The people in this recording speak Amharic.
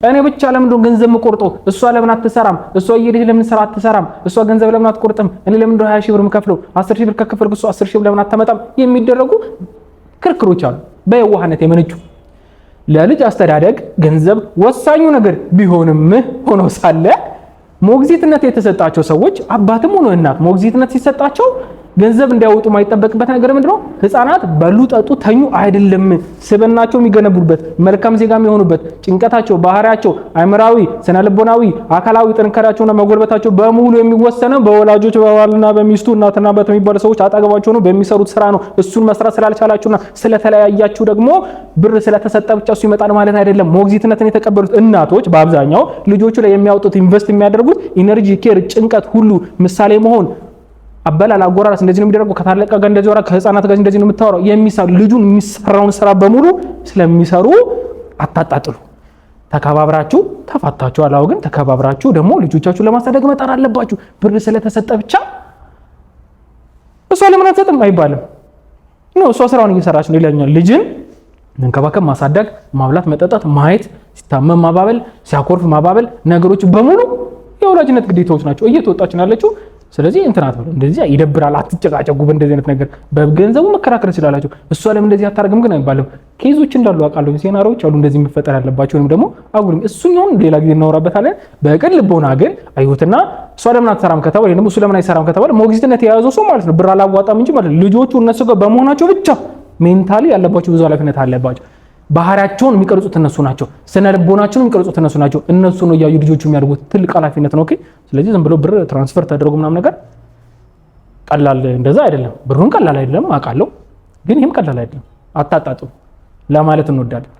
እኔ ብቻ ለምን ነው ገንዘብ የምቆርጠው? እሷ ለምን አትሰራም? እሷ እየሄደች ለምን ስራ አትሰራም? እሷ ገንዘብ ለምን አትቆርጥም? እኔ ለምን ነው 20 ሺህ ብር የምከፍለው? 10 ሺህ ብር ከከፈልኩ እሷ 10 ሺህ ብር ለምን አታመጣም? የሚደረጉ ክርክሮች አሉ በየዋህነት የመነጩ። ለልጅ አስተዳደግ ገንዘብ ወሳኙ ነገር ቢሆንም ሆኖ ሳለ ሞግዚትነት የተሰጣቸው ሰዎች አባትም ሆኖ እናት ሞግዚትነት ሲሰጣቸው ገንዘብ እንዲያወጡ ማይጠበቅበት ነገር ምንድነው? ህፃናት በሉ ጠጡ ተኙ አይደለም። ስብናቸው የሚገነቡበት መልካም ዜጋም የሆኑበት ጭንቀታቸው፣ ባህሪያቸው፣ አእምራዊ፣ ስነልቦናዊ፣ አካላዊ ጥንካሬያቸውና መጎልበታቸው በሙሉ የሚወሰነው በወላጆች በባልና በሚስቱ እናትና አባት የሚባሉ ሰዎች አጠገባቸው ነው በሚሰሩት ስራ ነው። እሱን መስራት ስላልቻላችሁና ስለተለያያችሁ ደግሞ ብር ስለተሰጠ ብቻ እሱ ይመጣል ማለት አይደለም። ሞግዚትነትን የተቀበሉት እናቶች በአብዛኛው ልጆቹ ላይ የሚያወጡት ኢንቨስት የሚያደርጉት ኢነርጂ፣ ኬር፣ ጭንቀት ሁሉ ምሳሌ መሆን አበላል አጎራራስ እንደዚህ ነው የሚደረገው። ከታለቀ ጋር እንደዚህ ወራ ከህፃናት ጋር እንደዚህ ነው የምታወራው። የሚሰሩ ልጁን የሚሰራውን ስራ በሙሉ ስለሚሰሩ አታጣጥሉ። ተከባብራችሁ ተፋታችሁ አላው ግን ተከባብራችሁ ደግሞ ልጆቻችሁ ለማሳደግ መጣር አለባችሁ። ብር ስለተሰጠ ብቻ እሷ ለምን አትሰጥም አይባልም። ነው እሷ ስራውን እየሰራች ነው ይላኛል። ልጅን መንከባከብ፣ ማሳደግ፣ ማብላት፣ መጠጣት፣ ማየት፣ ሲታመም ማባበል፣ ሲያኮርፍ ማባበል ነገሮች በሙሉ የወላጅነት ግዴታዎች ናቸው። እየተወጣች ነው ያለችው። ስለዚህ እንትናት ነው እንደዚህ ይደብራል። አትጨቃጨቁ በእንደዚህ አይነት ነገር። በገንዘቡ መከራከር ይችላልላችሁ። እሷ ለምን እንደዚህ አታርግም ግን አይባልም። ኬዞች እንዳሉ አውቃለሁ። ሴናሪዎች አሉ እንደዚህ የሚፈጠር ያለባቸው ወይም ደግሞ አጉሪም እሱኛውን ሌላ ጊዜ እናወራበታለን። በቅን ልቦና ግን አዩትና እሷ ለምን አትሰራም ከተባለ ደግሞ እሱ ለምን አይሰራም ከተባለ ሞግዚትነት የያዘው ሰው ማለት ነው ብር አላዋጣም እንጂ ማለት ልጆቹ እነሱ ጋር በመሆናቸው ብቻ ሜንታሊ ያለባቸው ብዙ ኃላፊነት አለባቸው። ባህሪያቸውን የሚቀርጹት እነሱ ናቸው። ስነ ልቦናቸውን የሚቀርጹት እነሱ ናቸው። እነሱ ነው ያዩ ልጆቹ የሚያደርጉት ትልቅ ኃላፊነት ነው። ኦኬ። ስለዚህ ዝም ብሎ ብር ትራንስፈር ተደረጉ ምናምን ነገር ቀላል እንደዛ አይደለም። ብሩን ቀላል አይደለም አውቃለሁ፣ ግን ይሄም ቀላል አይደለም። አታጣጡ ለማለት እንወዳለን።